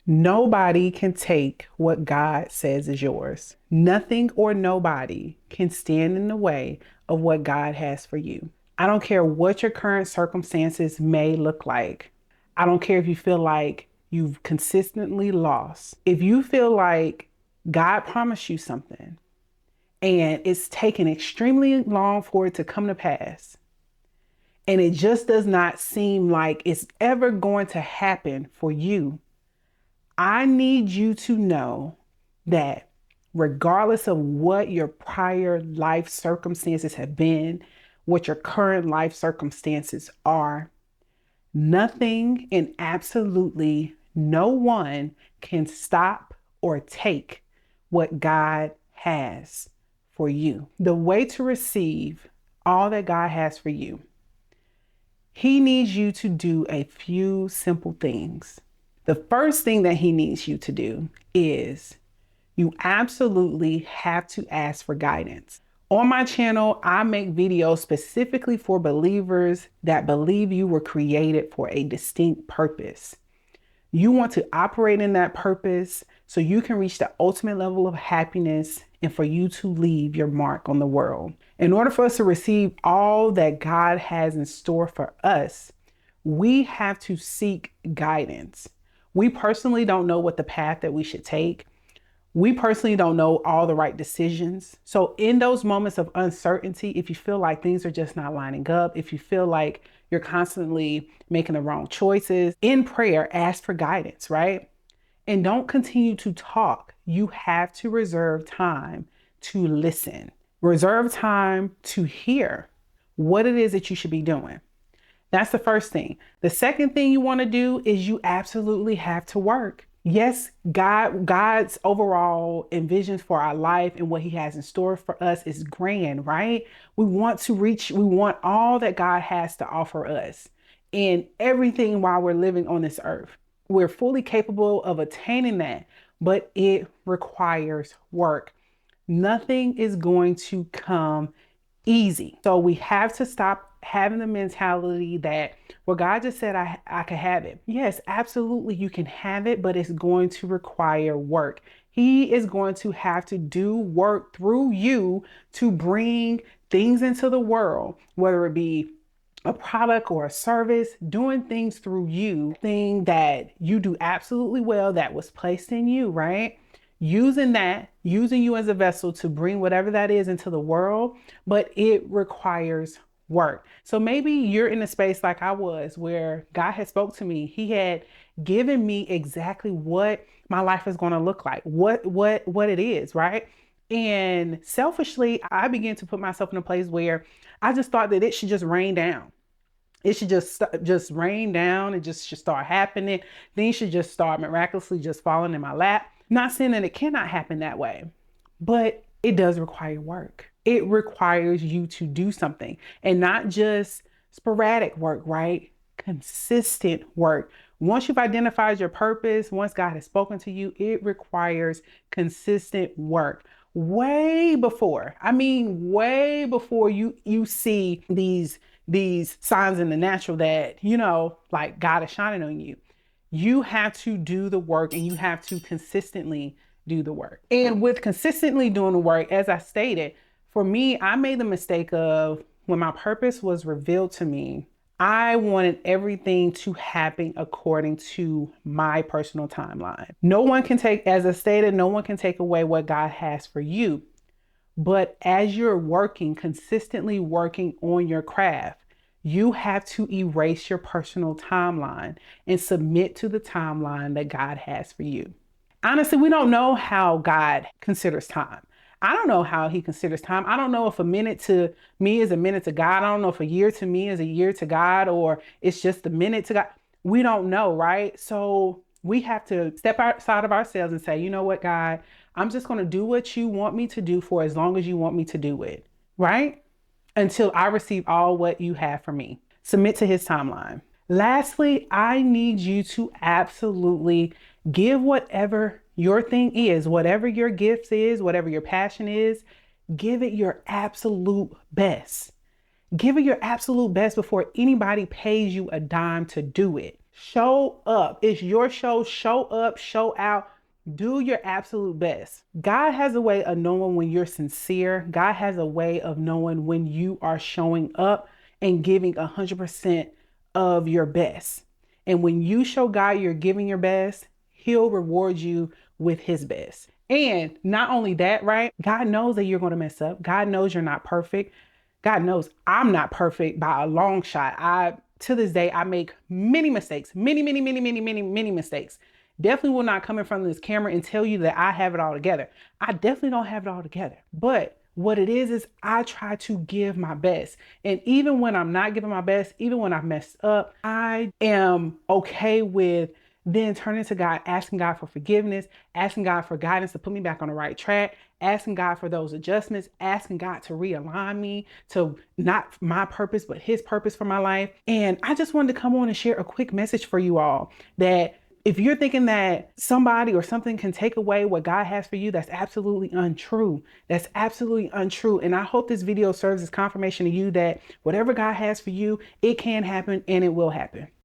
Nobody can take what God says is yours. Nothing or nobody can stand in the way of what God has for you. I don't care what your current circumstances may look like. I don't care if you feel like you've consistently lost. If you feel like God promised you something and it's taken extremely long for it to come to pass, and it just does not seem like it's ever going to happen for you, I need you to know that regardless of what your prior life circumstances have been, what your current life circumstances are, nothing and absolutely no one can stop or take what God has for you. The way to receive all that God has for you, He needs you to do a few simple things. The first thing that He needs you to do is you absolutely have to ask for guidance. On my channel, I make videos specifically for believers that believe you were created for a distinct purpose. You want to operate in that purpose so you can reach the ultimate level of happiness and for you to leave your mark on the world. In order for us to receive all that God has in store for us, we have to seek guidance. We personally don't know what the path that we should take. We personally don't know all the right decisions. So in those moments of uncertainty, if you feel like things are just not lining up, if you feel like you're constantly making the wrong choices, in prayer, ask for guidance, right? And don't continue to talk. You have to reserve time to listen. Reserve time to hear what it is that you should be doing. That's the first thing. The second thing you want to do is you absolutely have to work. Yes, God's overall envisions for our life and what He has in store for us is grand, right? We want all that God has to offer us and everything while we're living on this earth. We're fully capable of attaining that, but it requires work. Nothing is going to come easy. So we have to stop having the mentality that, well, God just said I could have it. Yes, absolutely, you can have it, but it's going to require work. He is going to have to do work through you to bring things into the world, whether it be a product or a service, doing things through you, thing that you do absolutely well that was placed in you, right? Using you as a vessel to bring whatever that is into the world, but it requires work. So maybe you're in a space like I was where God had spoke to me. He had given me exactly what my life is going to look like, what it is, right? And selfishly, I began to put myself in a place where I just thought that it should just rain down. It should just rain down and just should start happening. Things should just start miraculously just falling in my lap. Not saying that it cannot happen that way, but it does require work. It requires you to do something and not just sporadic work, right? Consistent work. Once you've identified your purpose, once God has spoken to you, it requires consistent work. Way before you see these signs in the natural that, like God is shining on you. You have to do the work and you have to consistently do the work. And with consistently doing the work, as I stated, for me, I made the mistake of when my purpose was revealed to me, I wanted everything to happen according to my personal timeline. No one can take, as I stated, no one can take away what God has for you. But as you're consistently working on your craft, you have to erase your personal timeline and submit to the timeline that God has for you. Honestly, we don't know how God considers time. I don't know how He considers time. I don't know if a minute to me is a minute to God. I don't know if a year to me is a year to God, or it's just a minute to God. We don't know, right? So we have to step outside of ourselves and say, you know what, God, I'm just going to do what you want me to do for as long as you want me to do it, right? Until I receive all what you have for me. Submit to His timeline. Lastly, I need you to absolutely give whatever your thing is, whatever your gift is, whatever your passion is, give it your absolute best. Give it your absolute best before anybody pays you a dime to do it. Show up. It's your show. Show up, show out. Do your absolute best. God has a way of knowing when you're sincere. God has a way of knowing when you are showing up and giving 100% of your best. And when you show God you're giving your best, He'll reward you with His best. And not only that, right? God knows that you're going to mess up. God knows you're not perfect. God knows I'm not perfect by a long shot. To this day, I make many mistakes, many mistakes. Definitely will not come in front of this camera and tell you that I have it all together. I definitely don't have it all together. But what it is I try to give my best. And even when I'm not giving my best, even when I've messed up, I am okay with then turning to God, asking God for forgiveness, asking God for guidance to put me back on the right track, asking God for those adjustments, asking God to realign me to not my purpose, but His purpose for my life. And I just wanted to come on and share a quick message for you all that if you're thinking that somebody or something can take away what God has for you, that's absolutely untrue. That's absolutely untrue. And I hope this video serves as confirmation to you that whatever God has for you, it can happen and it will happen.